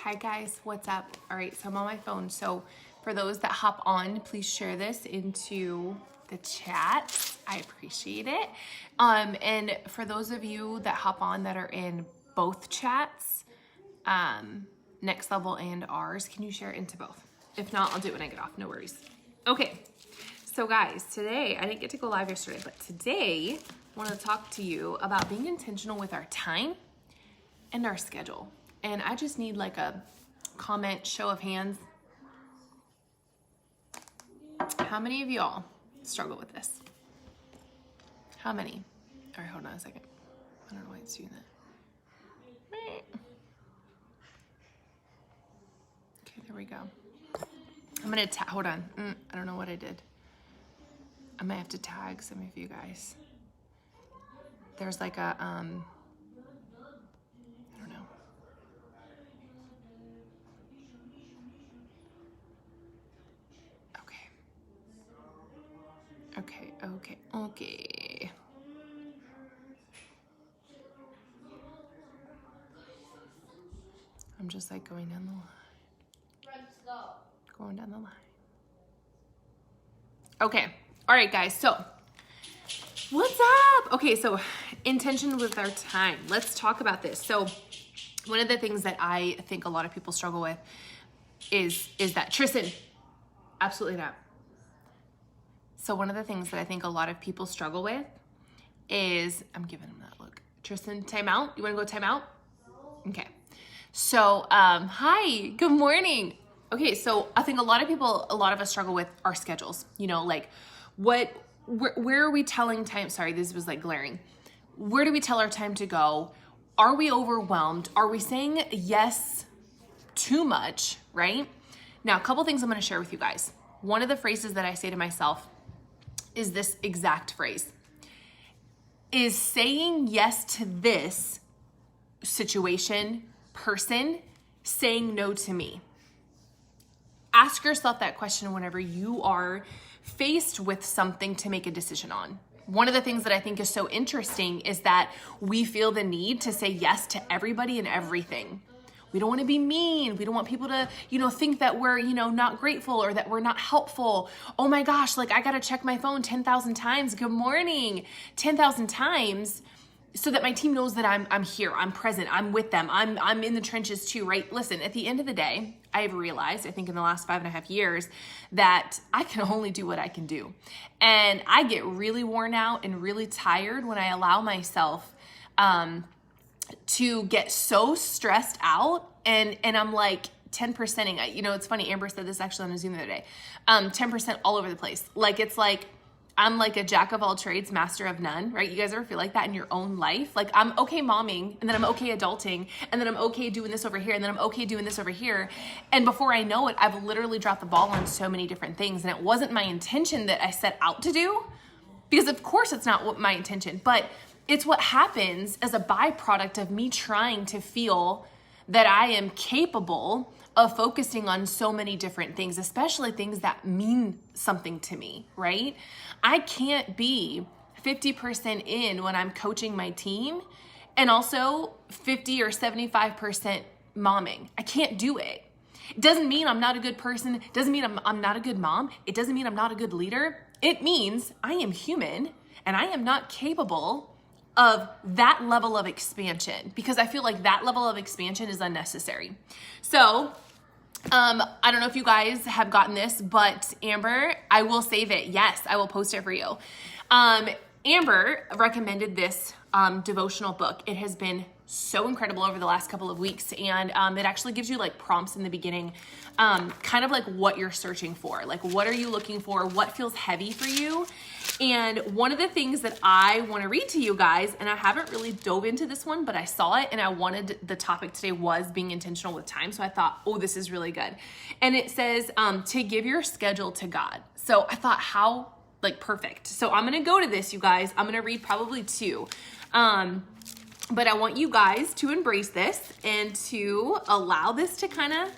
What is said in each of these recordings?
Hi guys, what's up? All right, so I'm on my phone. So for those that hop on, please share this into the chat. I appreciate it. And for those of you that hop on that are in both chats, Next Level and ours, can you share it into both? If not, I'll do it when I get off, no worries. Okay, so guys, today, I didn't get to go live yesterday, but today I want to talk to you about being intentional with our time and our schedule. And I just need like a comment, show of hands. How many of y'all struggle with this? How many? All right, hold on a second. I don't know why it's doing that. Okay, there we go. I'm gonna hold on. I don't know what I did. I might have to tag some of you guys. There's like a, I don't know. Okay. I'm just like going down the line. Going down the line. Okay. All right, guys. So what's up? Okay. So intention with our time. Let's talk about this. So one of the things that I think a lot of people struggle with is that Tristan, absolutely not. So one of the things that I think a lot of people struggle with is, I'm giving him that look. Tristan, time out? You wanna go time out? Okay. So, hi, good morning. Okay, so I think a lot of us struggle with our schedules. You know, like where are we telling time? Sorry, this was like glaring. Where do we tell our time to go? Are we overwhelmed? Are we saying yes too much, right? Now, a couple things I'm gonna share with you guys. One of the phrases that I say to myself is this exact phrase. Is saying yes to this situation, person, saying no to me? Ask yourself that question whenever you are faced with something to make a decision on. One of the things that I think is so interesting is that we feel the need to say yes to everybody and everything. We don't want to be mean. We don't want people to, think that we're, not grateful or that we're not helpful. Oh my gosh, like I got to check my phone 10,000 times. Good morning. 10,000 times so that my team knows that I'm here. I'm present. I'm with them. I'm in the trenches too, right? Listen, at the end of the day, I've realized, I think in the last 5.5 years, that I can only do what I can do. And I get really worn out and really tired when I allow myself, to get so stressed out and I'm like 10%ing. It's funny, Amber said this actually on a Zoom the other day, 10% all over the place. Like, it's like, I'm like a jack of all trades, master of none, right? You guys ever feel like that in your own life? Like I'm okay momming and then I'm okay adulting and then I'm okay doing this over here and then I'm okay doing this over here. And before I know it, I've literally dropped the ball on so many different things. And it wasn't my intention that I set out to do, because of course it's not what my intention, but it's what happens as a byproduct of me trying to feel that I am capable of focusing on so many different things, especially things that mean something to me, right? I can't be 50% in when I'm coaching my team and also 50 or 75% momming. I can't do it. It doesn't mean I'm not a good person. It doesn't mean I'm not a good mom. It doesn't mean I'm not a good leader. It means I am human and I am not capable of that level of expansion, because I feel like that level of expansion is unnecessary. So, I don't know if you guys have gotten this, but Amber, I will save it. Yes, I will post it for you. Amber recommended this devotional book. It has been so incredible over the last couple of weeks. And it actually gives you like prompts in the beginning, kind of like what you're searching for. Like, what are you looking for? What feels heavy for you? And one of the things that I want to read to you guys, and I haven't really dove into this one, but I saw it and I wanted, the topic today was being intentional with time. So I thought, oh, this is really good. And it says, to give your schedule to God. So I thought, how like perfect. So I'm going to go to this, you guys. I'm going to read probably two. But I want you guys to embrace this and to allow this to kind of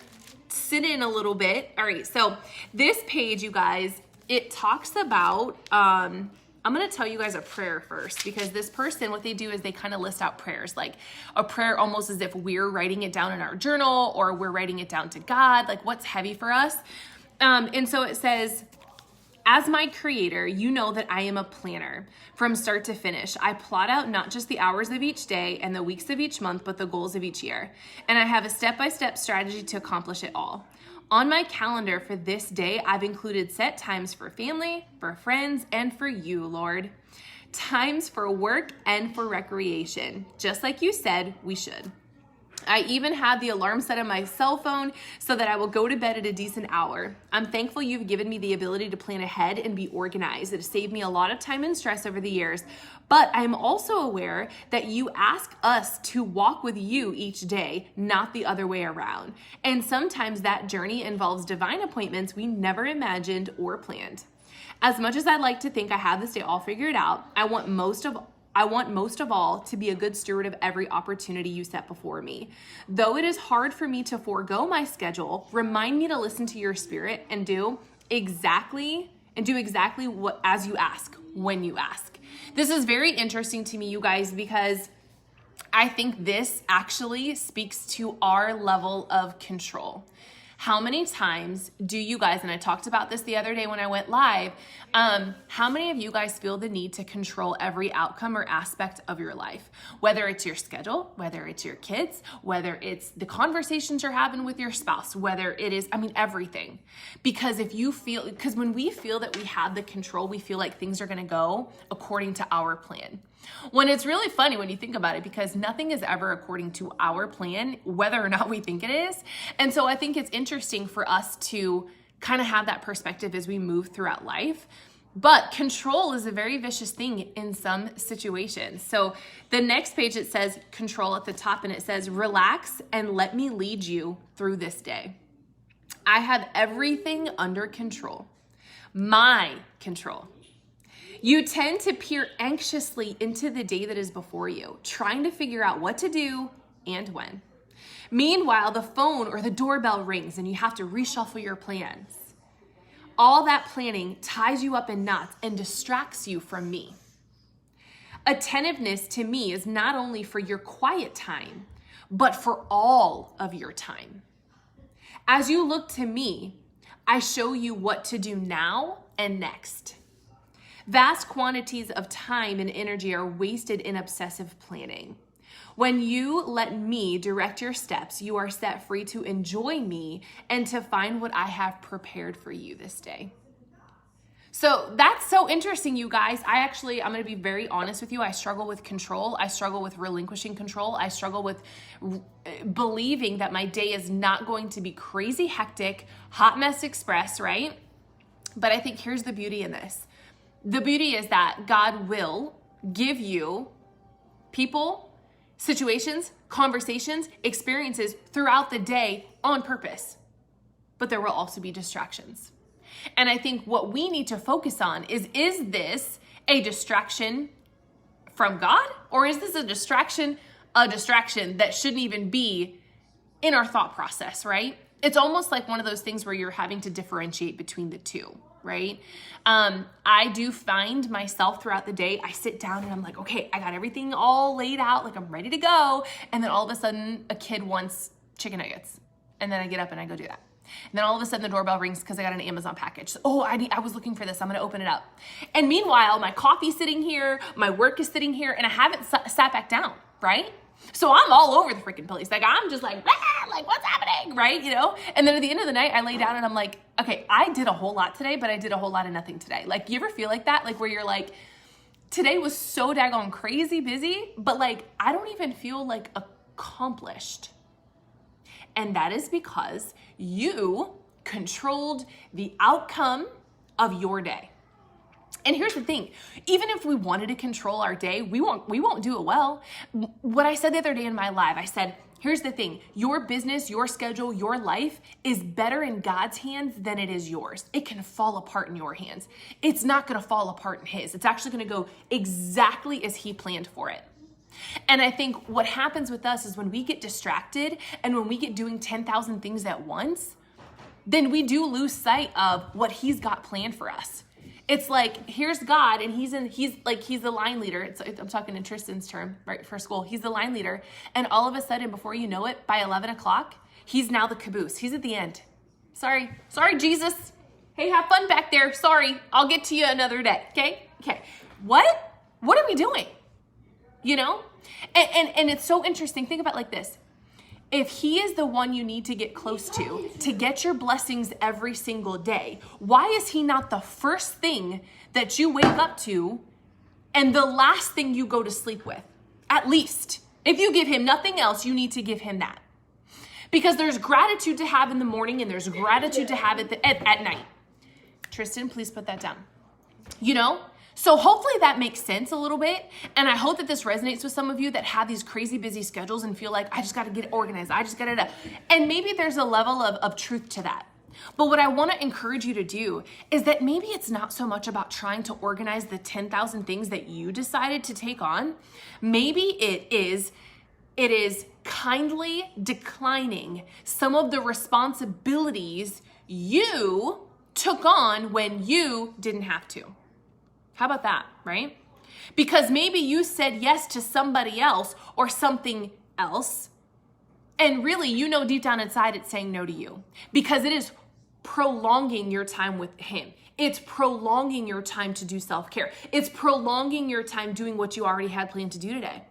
sit in a little bit. All right. So this page, you guys, it talks about, I'm going to tell you guys a prayer first, because this person, what they do is they kind of list out prayers, like a prayer almost as if we're writing it down in our journal or we're writing it down to God, like what's heavy for us. And so it says, as my creator, you know that I am a planner from start to finish. I plot out not just the hours of each day and the weeks of each month, but the goals of each year. And I have a step-by-step strategy to accomplish it all. On my calendar for this day, I've included set times for family, for friends, and for you, Lord. Times for work and for recreation, just like you said we should. I even have the alarm set on my cell phone so that I will go to bed at a decent hour. I'm thankful you've given me the ability to plan ahead and be organized. It has saved me a lot of time and stress over the years. But I'm also aware that you ask us to walk with you each day, not the other way around. And sometimes that journey involves divine appointments we never imagined or planned. As much as I'd like to think I have this day all figured out, I want most of all to be a good steward of every opportunity you set before me. Though it is hard for me to forego my schedule, remind me to listen to your spirit and do exactly what as you ask, when you ask. This is very interesting to me, you guys, because I think this actually speaks to our level of control. How many times do you guys, and I talked about this the other day when I went live, how many of you guys feel the need to control every outcome or aspect of your life? Whether it's your schedule, whether it's your kids, whether it's the conversations you're having with your spouse, whether it is, everything. Because when we feel that we have the control, we feel like things are gonna go according to our plan. When it's really funny when you think about it, because nothing is ever according to our plan, whether or not we think it is. And so I think it's interesting for us to kind of have that perspective as we move throughout life. But control is a very vicious thing in some situations. So the next page, it says control at the top, and it says, relax and let me lead you through this day. I have everything under control. My control. You tend to peer anxiously into the day that is before you, trying to figure out what to do and when. Meanwhile, the phone or the doorbell rings and you have to reshuffle your plans. All that planning ties you up in knots and distracts you from me. Attentiveness to me is not only for your quiet time, but for all of your time. As you look to me, I show you what to do now and next. Vast quantities of time and energy are wasted in obsessive planning. When you let me direct your steps, you are set free to enjoy me and to find what I have prepared for you this day. So that's so interesting, you guys. I'm going to be very honest with you. I struggle with control. I struggle with relinquishing control. I struggle with believing that my day is not going to be crazy hectic, hot mess express, right? But I think here's the beauty in this. The beauty is that God will give you people, situations, conversations, experiences throughout the day on purpose. But there will also be distractions. And I think what we need to focus on is this a distraction from God? Or is this a distraction that shouldn't even be in our thought process, right? It's almost like one of those things where you're having to differentiate between the two, right? I do find myself throughout the day, I sit down and I'm like, okay, I got everything all laid out, like I'm ready to go. And then all of a sudden a kid wants chicken nuggets. And then I get up and I go do that. And then all of a sudden the doorbell rings because I got an Amazon package. Oh, I was looking for this. I'm going to open it up. And meanwhile, my coffee's sitting here, my work is sitting here, and I haven't sat back down, right? So I'm all over the freaking place. Like I'm just like, like what's happening, right? And then at the end of the night, I lay down and I'm like, okay, I did a whole lot today, but I did a whole lot of nothing today. Like, you ever feel like that? Like where you're like, today was so daggone crazy busy, but like, I don't even feel like accomplished. And that is because you controlled the outcome of your day. And here's the thing, even if we wanted to control our day, we won't do it well. What I said the other day in my live, I said, here's the thing, your business, your schedule, your life is better in God's hands than it is yours. It can fall apart in your hands. It's not gonna fall apart in his. It's actually gonna go exactly as he planned for it. And I think what happens with us is when we get distracted and when we get doing 10,000 things at once, then we do lose sight of what he's got planned for us. It's like, here's God, and he's the line leader. I'm talking in Tristan's term, right, for school. He's the line leader. And all of a sudden, before you know it, by 11 o'clock, he's now the caboose. He's at the end. Sorry, Jesus. Hey, have fun back there. Sorry, I'll get to you another day. Okay. What are we doing? You know? And it's so interesting. Think about it like this. If he is the one you need to get close to get your blessings every single day, why is he not the first thing that you wake up to and the last thing you go to sleep with? At least. If you give him nothing else, you need to give him that. Because there's gratitude to have in the morning and there's gratitude to have at night. Tristan, please put that down. You know? So hopefully that makes sense a little bit. And I hope that this resonates with some of you that have these crazy busy schedules and feel like, I just got to get organized. I just got to, and maybe there's a level of truth to that. But what I want to encourage you to do is that maybe it's not so much about trying to organize the 10,000 things that you decided to take on. Maybe it is kindly declining some of the responsibilities you took on when you didn't have to. How about that, right? Because maybe you said yes to somebody else or something else, and really, you know deep down inside it's saying no to you because it is prolonging your time with him. It's prolonging your time to do self-care. It's prolonging your time doing what you already had planned to do today.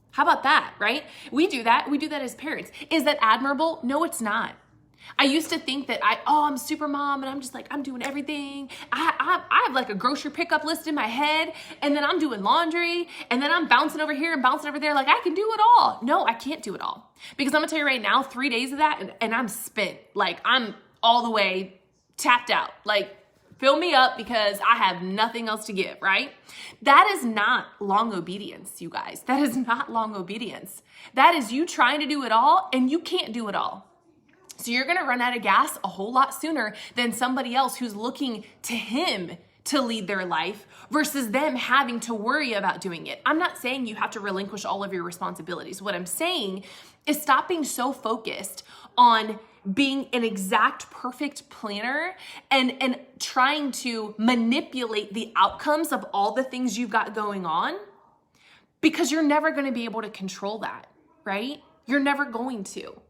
How about that, right? We do that. We do that as parents. Is that admirable? No, it's not. I used to think that I'm super mom and I'm just like, I'm doing everything. I have like a grocery pickup list in my head and then I'm doing laundry and then I'm bouncing over here and bouncing over there. Like I can do it all. No, I can't do it all because I'm gonna tell you right now, 3 days of that and I'm spent. Like I'm all the way tapped out. Like fill me up because I have nothing else to give, right? That is not long obedience, you guys. That is not long obedience. That is you trying to do it all and you can't do it all. So you're going to run out of gas a whole lot sooner than somebody else who's looking to him to lead their life versus them having to worry about doing it. I'm not saying you have to relinquish all of your responsibilities. What I'm saying is stop being so focused on being an exact perfect planner and trying to manipulate the outcomes of all the things you've got going on because you're never going to be able to control that, right? You're never going to.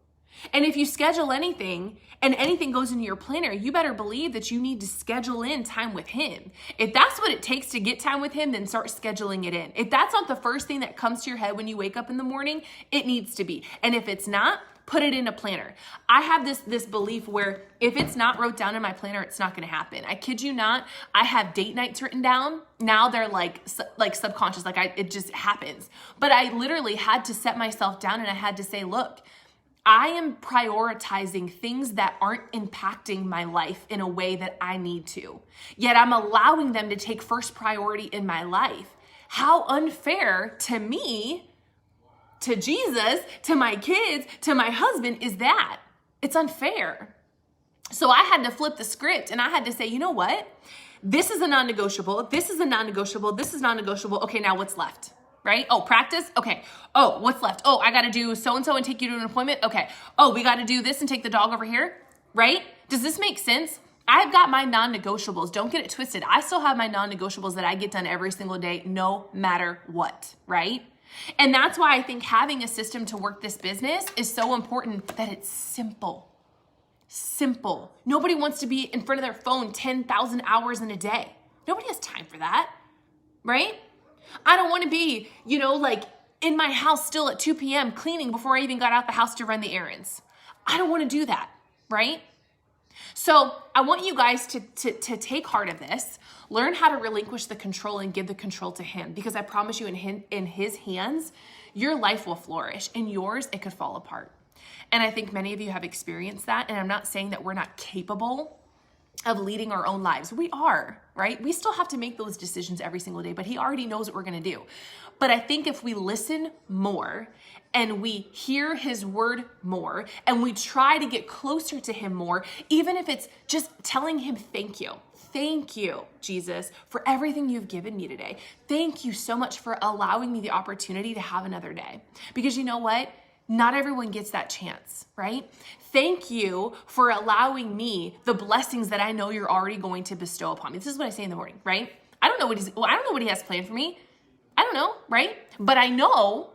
And if you schedule anything and anything goes into your planner, you better believe that you need to schedule in time with him. If that's what it takes to get time with him, then start scheduling it in. If that's not the first thing that comes to your head when you wake up in the morning, it needs to be. And if it's not, put it in a planner. I have this belief where if it's not wrote down in my planner, it's not going to happen. I kid you not. I have date nights written down. Now they're like subconscious, it just happens. But I literally had to set myself down and I had to say, look, I am prioritizing things that aren't impacting my life in a way that I need to. Yet I'm allowing them to take first priority in my life. How unfair to me, to Jesus, to my kids, to my husband is that? It's unfair. So I had to flip the script and I had to say, you know what? This is a non-negotiable. This is a non-negotiable. This is non-negotiable. Okay, now what's left? Right? Oh, practice? Okay. Oh, what's left? Oh, I got to do so-and-so and take you to an appointment? Okay. Oh, we got to do this and take the dog over here? Right? Does this make sense? I've got my non-negotiables. Don't get it twisted. I still have my non-negotiables that I get done every single day, no matter what, right? And that's why I think having a system to work this business is so important that it's simple. Simple. Nobody wants to be in front of their phone 10,000 hours in a day. Nobody has time for that, right? I don't want to be, in my house still at 2 p.m. cleaning before I even got out the house to run the errands. I don't want to do that, right? So I want you guys to take heart of this, learn how to relinquish the control and give the control to him, because I promise you in his hands, your life will flourish, and yours, it could fall apart. And I think many of you have experienced that, and I'm not saying that we're not capable of leading our own lives. We are, right? We still have to make those decisions every single day, but he already knows what we're going to do. But I think if we listen more and we hear his word more and we try to get closer to him more, even if it's just telling him, thank you, Jesus, for everything you've given me today. Thank you so much for allowing me the opportunity to have another day. Because you know what? Not everyone gets that chance, right? Thank you for allowing me the blessings that I know you're already going to bestow upon me. This is what I say in the morning, right? I don't know what he has planned for me. I don't know, right? But I know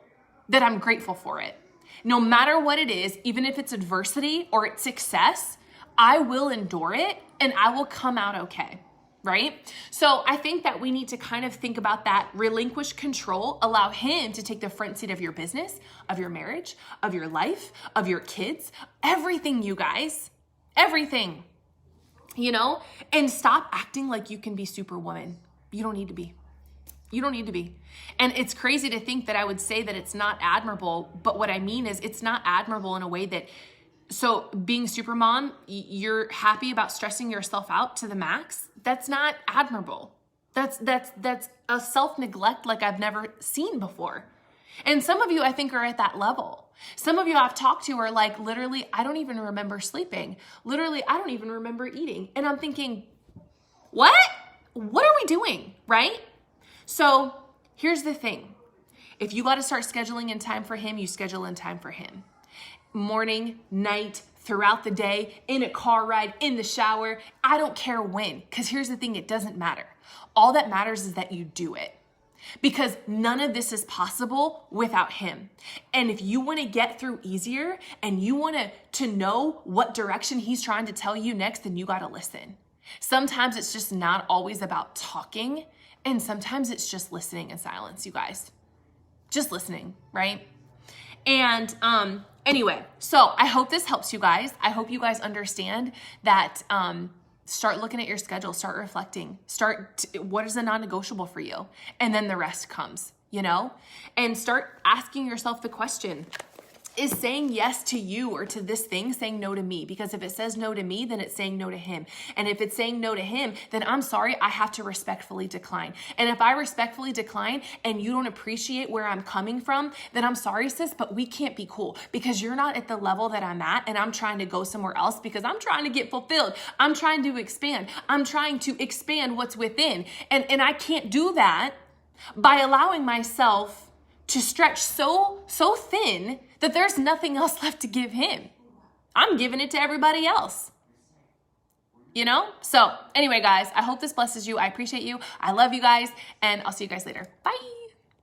that I'm grateful for it. No matter what it is, even if it's adversity or it's success, I will endure it and I will come out okay, right? So I think that we need to kind of think about that, relinquish control, allow him to take the front seat of your business, of your marriage, of your life, of your kids, everything, you guys, everything, and stop acting like you can be Superwoman. You don't need to be. You don't need to be. And it's crazy to think that I would say that it's not admirable, but what I mean is it's not admirable in a way that, so being Supermom, you're happy about stressing yourself out to the max. That's not admirable. That's a self-neglect like I've never seen before. And some of you, I think, are at that level. Some of you I've talked to are like, literally, I don't even remember sleeping. Literally, I don't even remember eating. And I'm thinking, what? What are we doing, right? So here's the thing. If you got to start scheduling in time for him, you schedule in time for him. Morning, night, throughout the day, in a car ride, in the shower. I don't care when, because here's the thing, it doesn't matter. All that matters is that you do it. Because none of this is possible without him. And if you want to get through easier and you want to know what direction he's trying to tell you next, then you got to listen. Sometimes it's just not always about talking. And sometimes it's just listening in silence, you guys. Just listening, right? And anyway, so I hope this helps you guys. I hope you guys understand that start looking at your schedule, start reflecting, what is a non-negotiable for you? And then the rest comes, and start asking yourself the question, is saying yes to you or to this thing saying no to me? Because if it says no to me, then it's saying no to him. And if it's saying no to him, then I'm sorry, I have to respectfully decline. And if I respectfully decline and you don't appreciate where I'm coming from, then I'm sorry, sis, but we can't be cool because you're not at the level that I'm at and I'm trying to go somewhere else because I'm trying to get fulfilled. I'm trying to expand. I'm trying to expand what's within. And I can't do that by allowing myself to stretch so thin that there's nothing else left to give him. I'm giving it to everybody else. So anyway, guys, I hope this blesses you. I appreciate you. I love you guys, and I'll see you guys later. Bye.